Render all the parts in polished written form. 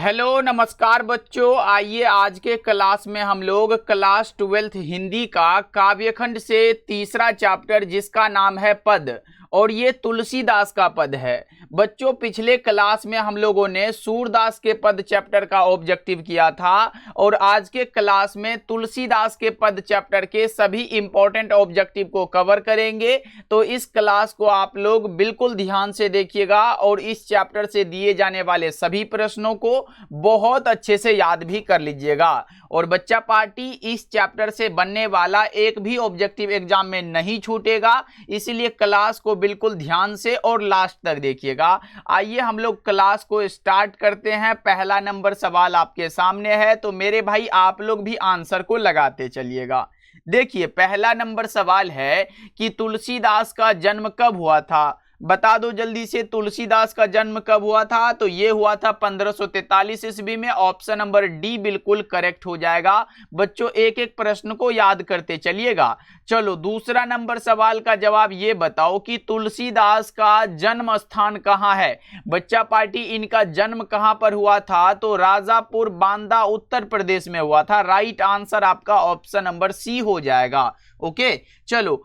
Hello नमस्कार बच्चों, आइए आज के क्लास में हम लोग क्लास 12th हिंदी का काव्यखंड से तीसरा चैप्टर जिसका नाम है पद, और ये तुलसीदास का पद है। बच्चों पिछले क्लास में हम लोगों ने सूरदास के पद चैप्टर का ऑब्जेक्टिव किया था और आज के क्लास में तुलसीदास के पद चैप्टर के सभी इंपॉर्टेंट ऑब्जेक्टिव को कवर करेंगे। तो इस क्लास को आप लोग बिल्कुल ध्यान से देखिएगा और इस चैप्टर से दिए जाने वाले सभी प्रश्नों को बहुत अच्छे से याद भी कर लीजिएगा। और बच्चा पार्टी इस चैप्टर से बनने वाला एक भी ऑब्जेक्टिव एग्जाम में नहीं छूटेगा, इसलिए क्लास को बिल्कुल ध्यान से और लास्ट तक देखिएगा। आइए हम लोग क्लास को स्टार्ट करते हैं। पहला नंबर सवाल आपके सामने है, तो मेरे भाई आप लोग भी आंसर को लगाते चलिएगा। देखिए पहला नंबर सवाल है कि तुलसीदास का जन्म कब हुआ था। बता दो जल्दी से, तुलसीदास का जन्म कब हुआ था। तो ये हुआ था 1543 ईस्वी में। ऑप्शन नंबर डी बिल्कुल करेक्ट हो जाएगा। बच्चों एक एक प्रश्न को याद करते चलिएगा। चलो दूसरा नंबर सवाल का जवाब ये बताओ कि तुलसीदास का जन्म स्थान कहाँ है। बच्चा पार्टी इनका जन्म कहाँ पर हुआ था। तो राजापुर बांदा उत्तर प्रदेश में हुआ था। राइट आंसर आपका ऑप्शन नंबर सी हो जाएगा। ओके चलो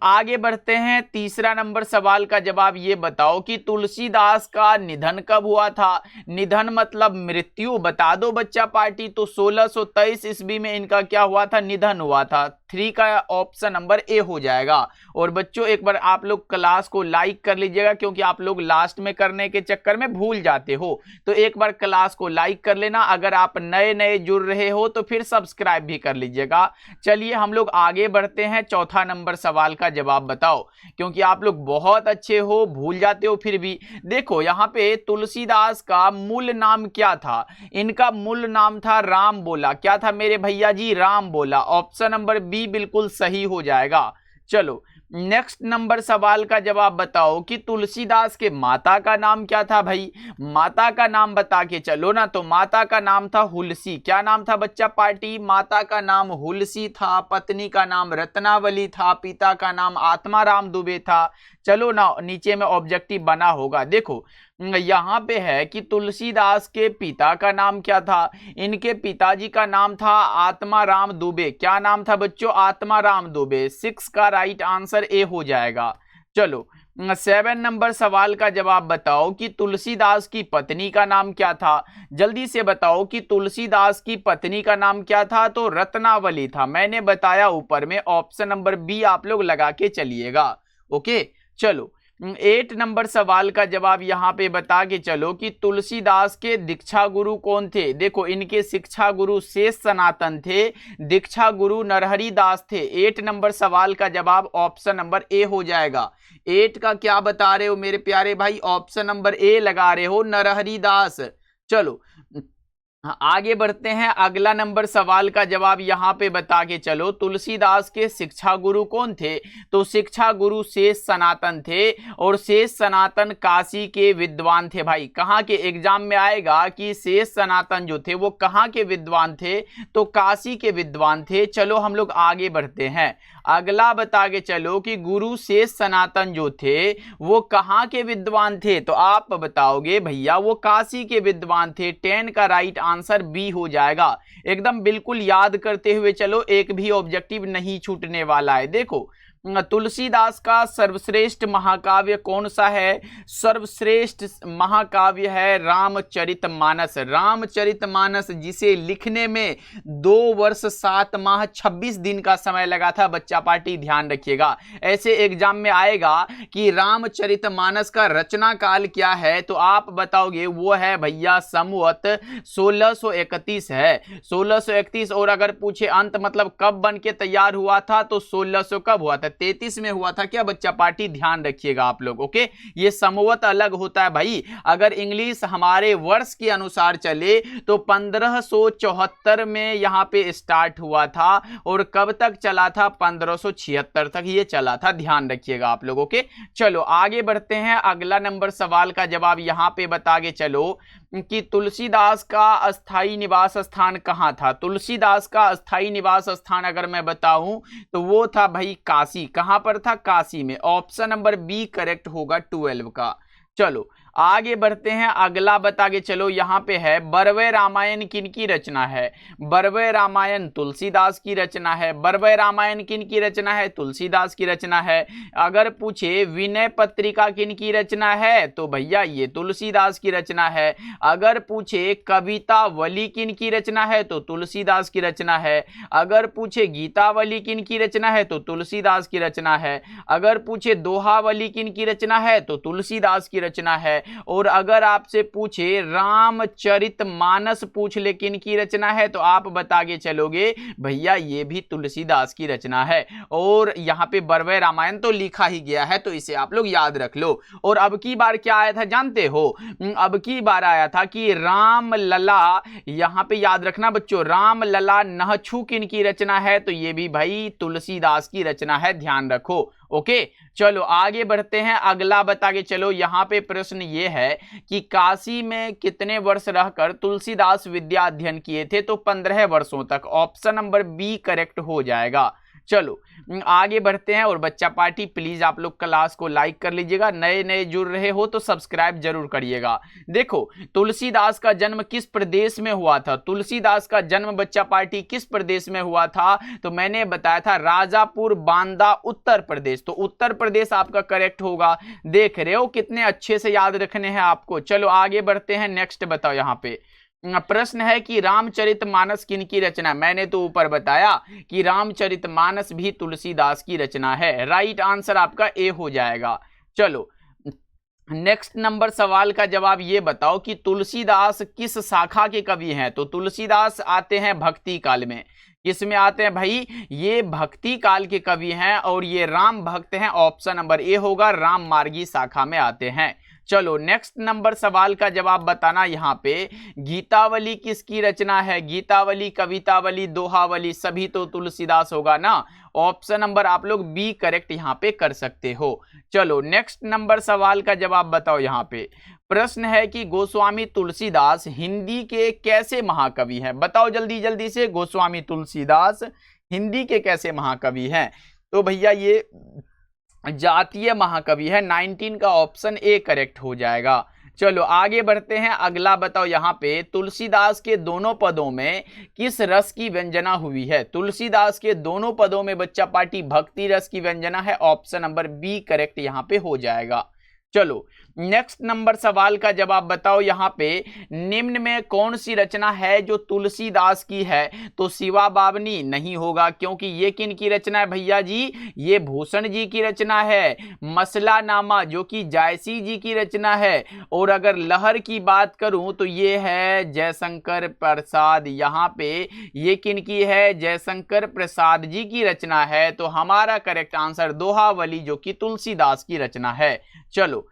आगे बढ़ते हैं। तीसरा नंबर सवाल का जवाब ये बताओ कि तुलसीदास का निधन कब हुआ था। निधन मतलब मृत्यु। बता दो बच्चा पार्टी। तो 1623 ईस्वी में इनका क्या हुआ था, निधन हुआ था। 3 का ऑप्शन नंबर ए हो जाएगा। और बच्चों एक बार आप लोग क्लास को लाइक कर लीजिएगा, क्योंकि आप लोग लास्ट में करने के चक्कर में भूल जाते हो। तो एक बार क्लास को लाइक कर लेना। अगर आप नए नए जुड़ रहे हो तो फिर सब्सक्राइब भी कर लीजिएगा। चलिए हम लोग आगे बढ़ते हैं। चौथा नंबर सवाल का जवाब बताओ, क्योंकि आप लोग बहुत अच्छे हो, भूल जाते हो फिर भी। देखो यहाँ पे तुलसीदास का मूल नाम क्या था। इनका मूल नाम था राम बोला। क्या था मेरे भैया जी, राम बोला। ऑप्शन नंबर बी बिल्कुल सही हो जाएगा। चलो नेक्स्ट नंबर सवाल का जवाब बताओ कि तुलसीदास के माता का नाम क्या था। भाई माता का नाम बता के चलो ना। तो माता का नाम था हुलसी। क्या नाम था बच्चा पार्टी, माता का नाम हुलसी था, पत्नी का नाम रत्नावली था, पिता का नाम आत्माराम दुबे था। चलो ना नीचे में ऑब्जेक्टिव बना होगा। देखो यहाँ पे है कि तुलसीदास के पिता का नाम क्या था। इनके पिताजी का नाम था आत्माराम दुबे। क्या नाम था बच्चों, आत्माराम दुबे। 6 का राइट आंसर ए हो जाएगा। चलो 7 नंबर सवाल का जवाब बताओ कि तुलसीदास की पत्नी का नाम क्या था। जल्दी से बताओ कि तुलसीदास की पत्नी का नाम क्या था। तो रत्नावली था। मैंने बताया ऊपर में। ऑप्शन नंबर बी आप लोग लगा के चलिएगा। ओके चलो 8 नंबर सवाल का जवाब यहाँ पे बता के चलो कि तुलसीदास के दीक्षा गुरु कौन थे। देखो इनके शिक्षा गुरु शेष सनातन थे, दीक्षा गुरु नरहरि दास थे। 8 नंबर सवाल का जवाब ऑप्शन नंबर ए हो जाएगा। 8 का क्या बता रहे हो मेरे प्यारे भाई, ऑप्शन नंबर ए लगा रहे हो, नरहरि दास। चलो आगे बढ़ते हैं। अगला नंबर सवाल का जवाब यहाँ पे बता के चलो तुलसीदास के शिक्षा गुरु कौन थे। तो शिक्षा गुरु शेष सनातन थे, और शेष सनातन काशी के विद्वान थे। भाई कहाँ के एग्जाम में आएगा कि शेष सनातन जो थे वो कहाँ के विद्वान थे। तो काशी के विद्वान थे। चलो हम लोग आगे बढ़ते हैं। अगला बता के चलो कि गुरु शेष सनातन जो थे वो कहाँ के विद्वान थे। तो आप बताओगे भैया वो काशी के विद्वान थे। 10 का राइट आंसर बी हो जाएगा। एकदम बिल्कुल याद करते हुए चलो, एक भी ऑब्जेक्टिव नहीं छूटने वाला है। देखो तुलसीदास का सर्वश्रेष्ठ महाकाव्य कौन सा है। सर्वश्रेष्ठ महाकाव्य है रामचरितमानस। रामचरितमानस जिसे लिखने में 2 वर्ष 7 माह 26 दिन का समय लगा था। बच्चा पार्टी ध्यान रखिएगा, ऐसे एग्जाम में आएगा कि रामचरितमानस का रचना काल क्या है। तो आप बताओगे वो है भैया संवत 1631 है। 1631। और अगर पूछे अंत मतलब कब बन के तैयार हुआ था, तो 1600 कब हुआ था, 33 में हुआ था। क्या बच्चा पार्टी ध्यान रखिएगा आप लोग। ओके ये संवत अलग होता है भाई। अगर इंग्लिश हमारे वर्ष के अनुसार चले तो 1574 में यहाँ पे स्टार्ट हुआ था, और कब तक चला था, 1576 तक ये चला था। ध्यान रखिएगा आप लोग। ओके चलो आगे बढ़ते हैं। अगला नंबर सवाल का जवाब यहाँ पे बता के चलो कि तुलसीदास का अस्थाई निवास स्थान कहाँ था। तुलसीदास का अस्थाई निवास स्थान अगर मैं बताऊं तो वो था भाई काशी। कहाँ पर था, काशी में। ऑप्शन नंबर बी करेक्ट होगा 12 का। चलो आगे बढ़ते हैं, अगला बता के चलो। यहाँ पे है बरवे रामायण किनकी रचना है? बरवे रामायण तुलसीदास की रचना है। बरवे रामायण किनकी रचना है? तुलसीदास की रचना है। अगर पूछे विनय पत्रिका किनकी रचना है, तो भैया ये तुलसीदास की रचना है। अगर पूछे कवितावली किनकी रचना है, तो तुलसीदास की रचना है। अगर पूछे गीतावली किनकी रचना है, तो तुलसीदास की रचना है। अगर पूछे दोहावली किनकी रचना है, तो तुलसीदास की रचना है। और अगर आपसे पूछे रामचरितमानस पूछ ले किनकी रचना है, तो आप बता के चलोगे भैया ये भी तुलसीदास की रचना है। और यहाँ पे बरवे रामायण तो लिखा ही गया है, तो इसे आप लोग याद रख लो। और अब की बार क्या आया था जानते हो? अब की बार आया था कि रामलला, यहाँ पे याद रखना बच्चों, रामलला नहछु किनकी रचना है, तो ये भी भाई तुलसीदास की रचना है, ध्यान रखो। ओके, चलो आगे बढ़ते हैं, अगला बता के चलो। यहाँ पे प्रश्न ये है कि काशी में कितने वर्ष रहकर तुलसीदास विद्या अध्ययन किए थे, तो 15 वर्षों तक। ऑप्शन नंबर बी करेक्ट हो जाएगा। चलो आगे बढ़ते हैं। और बच्चा पार्टी प्लीज आप लोग क्लास को लाइक कर लीजिएगा, नए नए जुड़ रहे हो तो सब्सक्राइब जरूर करिएगा। देखो तुलसीदास का जन्म किस प्रदेश में हुआ था? तुलसीदास का जन्म बच्चा पार्टी किस प्रदेश में हुआ था? तो मैंने बताया था राजापुर बांदा, उत्तर प्रदेश। तो उत्तर प्रदेश आपका करेक्ट होगा। देख रहे हो कितने अच्छे से याद रखने हैं आपको। चलो आगे बढ़ते हैं, नेक्स्ट बताओ। यहाँ पे प्रश्न है कि रामचरितमानस किनकी रचना? मैंने तो ऊपर बताया कि रामचरितमानस भी तुलसीदास की रचना है। राइट आंसर आपका ए हो जाएगा। चलो नेक्स्ट नंबर सवाल का जवाब ये बताओ कि तुलसीदास किस शाखा के कवि हैं? तो तुलसीदास आते हैं भक्ति काल में। किसमें आते हैं भाई? ये भक्ति काल के कवि हैं और ये राम भक्त हैं। ऑप्शन नंबर ए होगा, राम मार्गी शाखा में आते हैं। चलो नेक्स्ट नंबर सवाल का जवाब बताना। यहाँ पे गीतावली किसकी रचना है? गीतावली, कवितावली, दोहावली सभी तो तुलसीदास होगा ना। ऑप्शन नंबर आप लोग बी करेक्ट यहाँ पे कर सकते हो। चलो नेक्स्ट नंबर सवाल का जवाब बताओ। यहाँ पे प्रश्न है कि गोस्वामी तुलसीदास हिंदी के कैसे महाकवि हैं? बताओ जल्दी जल्दी से, गोस्वामी तुलसीदास हिंदी के कैसे महाकवि हैं? तो भैया ये जातीय महाकवि है। 19 का ऑप्शन ए करेक्ट हो जाएगा। चलो आगे बढ़ते हैं, अगला बताओ। यहाँ पे तुलसीदास के दोनों पदों में किस रस की व्यंजना हुई है? तुलसीदास के दोनों पदों में बच्चा पार्टी भक्ति रस की व्यंजना है। ऑप्शन नंबर बी करेक्ट यहाँ पे हो जाएगा। चलो नेक्स्ट नंबर सवाल का जवाब बताओ। यहाँ पे निम्न में कौन सी रचना है जो तुलसीदास की है? तो शिवा बावनी नहीं होगा, क्योंकि ये किन की रचना है भैया जी? ये भूषण जी की रचना है। मसला नामा जो कि जायसी जी की रचना है। और अगर लहर की बात करूं तो ये है जयशंकर प्रसाद। यहाँ पे ये किन की है? जयशंकर प्रसाद जी की रचना है। तो हमारा करेक्ट आंसर दोहावली जो कि तुलसीदास की रचना है। चलो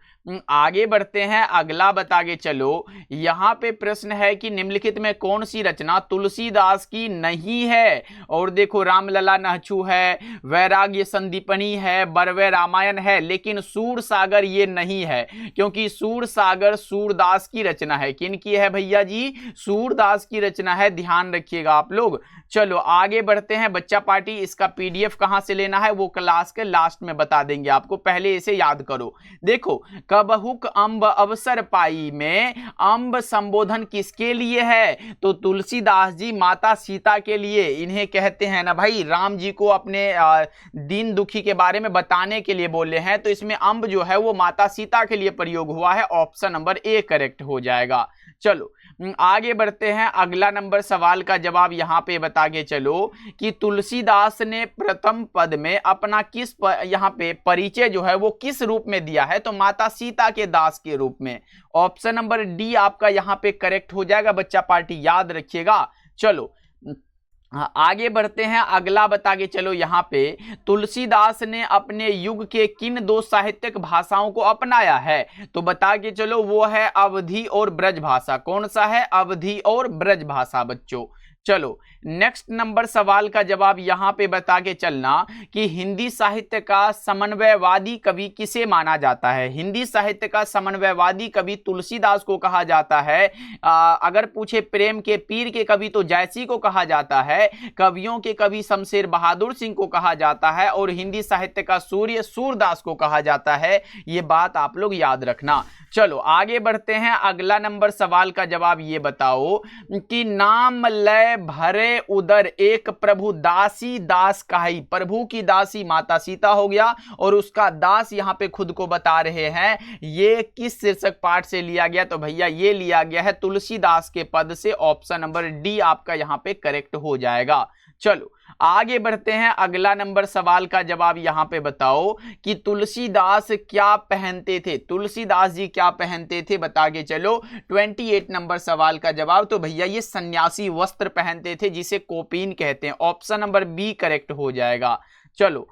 आगे बढ़ते हैं, अगला बता के चलो। यहाँ पे प्रश्न है कि निम्नलिखित में कौन सी रचना तुलसीदास की नहीं है? और देखो रामलला नहछु है, वैराग्य संदीपनी है, बरवे रामायण है, लेकिन सूरसागर ये नहीं है, क्योंकि सूरसागर सूरदास की रचना है। किन की है भैया जी? सूरदास की रचना है, ध्यान रखिएगा आप लोग। चलो आगे बढ़ते हैं बच्चा पार्टी। इसका पीडीएफ कहां से लेना है वो क्लास के लास्ट में बता देंगे आपको, पहले इसे याद करो। देखो कबहुक अम्ब अवसर पाई में अम्ब संबोधन किसके लिए है? तो तुलसीदास जी माता सीता के लिए। इन्हें कहते हैं ना भाई, राम जी को अपने दीन दुखी के बारे में बताने के लिए बोले हैं, तो इसमें अम्ब जो है वो माता सीता के लिए प्रयोग हुआ है। ऑप्शन नंबर ए करेक्ट हो जाएगा। चलो आगे बढ़ते हैं, अगला नंबर सवाल का जवाब यहाँ पे बता के चलो कि तुलसीदास ने प्रथम पद में अपना किस यहाँ पे परिचय जो है वो किस रूप में दिया है? तो माता सीता के दास के रूप में। ऑप्शन नंबर डी आपका यहाँ पे करेक्ट हो जाएगा बच्चा पार्टी, याद रखिएगा। चलो आगे बढ़ते हैं, अगला बता के चलो। यहाँ पे तुलसीदास ने अपने युग के किन दो साहित्यिक भाषाओं को अपनाया है? तो बता के चलो वो है अवधी और ब्रज भाषा। कौन सा है? अवधी और ब्रज भाषा बच्चों। चलो नेक्स्ट नंबर सवाल का जवाब यहां पे बता के चलना कि हिंदी साहित्य का समन्वयवादी कवि किसे माना जाता है। हिंदी साहित्य का समन्वयवादी कवि तुलसीदास को कहा जाता है। अगर पूछे प्रेम के पीर के कवि तो जयसी को कहा जाता है, कवियों के कवि शमशेर बहादुर सिंह को कहा जाता है और हिंदी साहित्य का सूर्य सूरदास को कहा जाता है। ये बात आप लोग याद रखना। चलो आगे बढ़ते हैं। अगला नंबर सवाल का जवाब ये बताओ कि नाम लय भरे उदर एक प्रभु दासी दास काई। प्रभु की दासी माता सीता हो गया और उसका दास यहां पे खुद को बता रहे हैं। ये किस शीर्षक पाठ से लिया गया? तो भैया ये लिया गया है तुलसीदास के पद से। ऑप्शन नंबर डी आपका यहां पे करेक्ट हो जाएगा। चलो आगे बढ़ते हैं। अगला नंबर सवाल का जवाब यहां पे बताओ कि तुलसीदास क्या पहनते थे। तुलसीदास जी क्या पहनते थे बता के चलो। 28 नंबर सवाल का जवाब तो भैया ये सन्यासी वस्त्र पहनते थे जिसे कोपीन कहते हैं। ऑप्शन नंबर बी करेक्ट हो जाएगा। चलो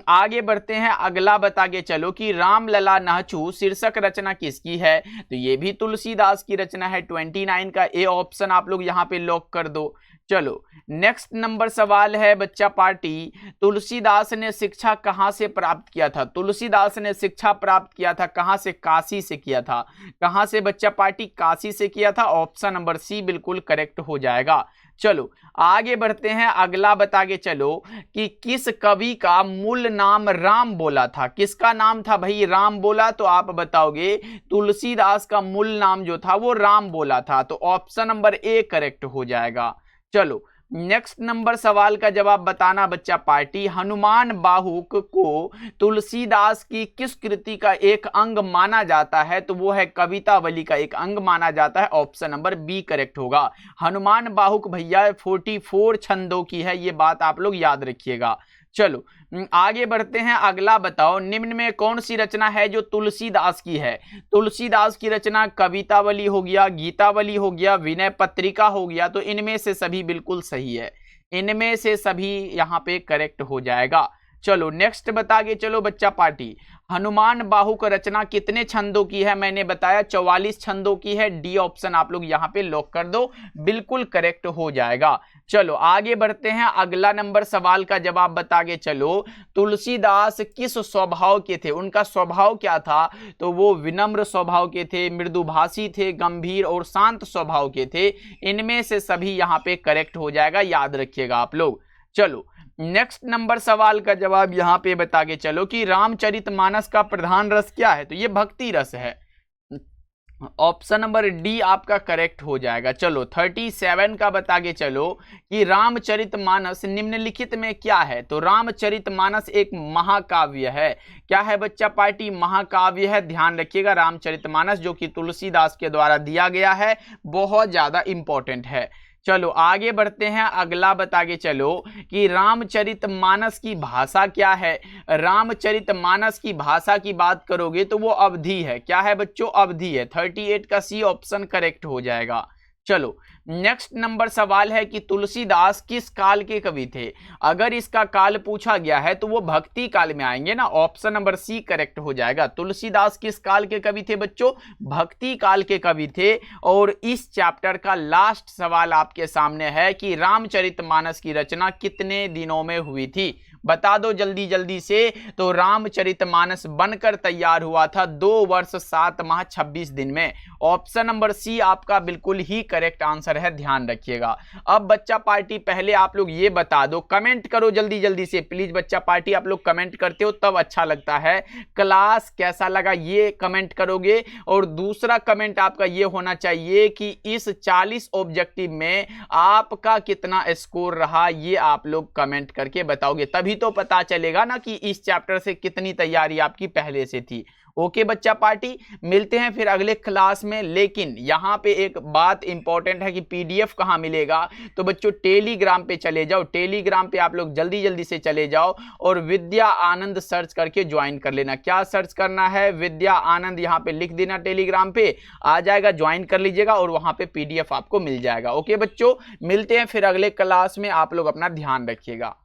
आगे बढ़ते हैं। अगला बता के चलो कि रामलला नहचू शीर्षक रचना किसकी है? तो ये भी तुलसीदास की रचना है। 29 का ए ऑप्शन आप लोग यहां पे लॉक कर दो। चलो नेक्स्ट नंबर सवाल है बच्चा पार्टी, तुलसीदास ने शिक्षा कहां से प्राप्त किया था? तुलसीदास ने शिक्षा प्राप्त किया था कहां से? काशी से किया था। कहां से बच्चा पार्टी? काशी से किया था। ऑप्शन नंबर सी बिल्कुल करेक्ट हो जाएगा। चलो आगे बढ़ते हैं। अगला बता के चलो कि किस कवि का मूल नाम राम बोला था? किसका नाम था भाई राम बोला? तो आप बताओगे तुलसीदास का मूल नाम जो था वो राम बोला था। तो ऑप्शन नंबर ए करेक्ट हो जाएगा। चलो नेक्स्ट नंबर सवाल का जवाब बताना बच्चा पार्टी, हनुमान बाहुक को तुलसीदास की किस कृति का एक अंग माना जाता है? तो वो है कवितावली का एक अंग माना जाता है। ऑप्शन नंबर बी करेक्ट होगा। हनुमान बाहुक भैया 44 छंदों की है, ये बात आप लोग याद रखिएगा। चलो आगे बढ़ते हैं। अगला बताओ निम्न में कौन सी रचना है जो तुलसीदास की है? तुलसीदास की रचना कवितावली हो गया, गीतावली हो गया, विनय पत्रिका हो गया। तो इनमें से सभी बिल्कुल सही है। इनमें से सभी यहाँ पे करेक्ट हो जाएगा। चलो नेक्स्ट बता के चलो बच्चा पार्टी, हनुमान बाहुक रचना कितने छंदों की है? मैंने बताया 44 छंदों की है। डी ऑप्शन आप लोग यहाँ पे लॉक कर दो, बिल्कुल करेक्ट हो जाएगा। चलो आगे बढ़ते हैं। अगला नंबर सवाल का जवाब बता के चलो, तुलसीदास किस स्वभाव के थे? उनका स्वभाव क्या था? तो वो विनम्र स्वभाव के थे, मृदुभाषी थे, गंभीर और शांत स्वभाव के थे। इनमें से सभी यहाँ पे करेक्ट हो जाएगा, याद रखिएगा आप लोग। चलो नेक्स्ट नंबर सवाल का जवाब यहां पे बता के चलो कि रामचरितमानस का प्रधान रस क्या है? तो ये भक्ति रस है। ऑप्शन नंबर डी आपका करेक्ट हो जाएगा। चलो 37 का बता के चलो कि रामचरितमानस निम्नलिखित में क्या है? तो रामचरितमानस एक महाकाव्य है। क्या है बच्चा पार्टी? महाकाव्य है। ध्यान रखिएगा रामचरितमानस जो कि तुलसीदास के द्वारा दिया गया है, बहुत ज्यादा इंपॉर्टेंट है। चलो आगे बढ़ते हैं। अगला बता के चलो कि रामचरितमानस की भाषा क्या है? रामचरितमानस की भाषा की बात करोगे तो वो अवधी है। क्या है बच्चों? अवधी है। 38 का सी ऑप्शन करेक्ट हो जाएगा। चलो नेक्स्ट नंबर सवाल है कि तुलसीदास किस काल के कवि थे? अगर इसका काल पूछा गया है तो वो भक्ति काल में आएंगे ना। ऑप्शन नंबर सी करेक्ट हो जाएगा। तुलसीदास किस काल के कवि थे बच्चों? भक्ति काल के कवि थे। और इस चैप्टर का लास्ट सवाल आपके सामने है कि रामचरितमानस की रचना कितने दिनों में हुई थी? बता दो जल्दी जल्दी से। तो रामचरितमानस बनकर तैयार हुआ था 2 वर्ष 7 माह 26 दिन में। ऑप्शन नंबर सी आपका बिल्कुल ही करेक्ट आंसर है, ध्यान रखिएगा। अब बच्चा पार्टी पहले आप लोग ये बता दो, कमेंट करो जल्दी जल्दी से प्लीज। बच्चा पार्टी आप लोग कमेंट करते हो तब अच्छा लगता है। क्लास कैसा लगा ये कमेंट करोगे। और दूसरा कमेंट आपका ये होना चाहिए कि इस 40 ऑब्जेक्टिव में आपका कितना स्कोर रहा, ये आप लोग कमेंट करके बताओगे, तभी तो पता चलेगा ना कि इस चैप्टर से कितनी तैयारी आपकी पहले से थी। ओके बच्चा पार्टी, मिलते हैं फिर अगले क्लास में। लेकिन यहाँ पे एक बात इंपॉर्टेंट है कि पीडीएफ कहाँ मिलेगा? तो बच्चों टेलीग्राम पे चले जाओ। टेलीग्राम पे आप लोग जल्दी जल्दी से चले जाओ और विद्या आनंद सर्च करके ज्वाइन कर लेना। क्या सर्च करना है? विद्या आनंद, यहाँ पे लिख देना, टेलीग्राम पे आ जाएगा, ज्वाइन कर लीजिएगा और वहाँ पे पीडीएफ आपको मिल जाएगा। ओके बच्चों, मिलते हैं फिर अगले क्लास में। आप लोग अपना ध्यान रखिएगा।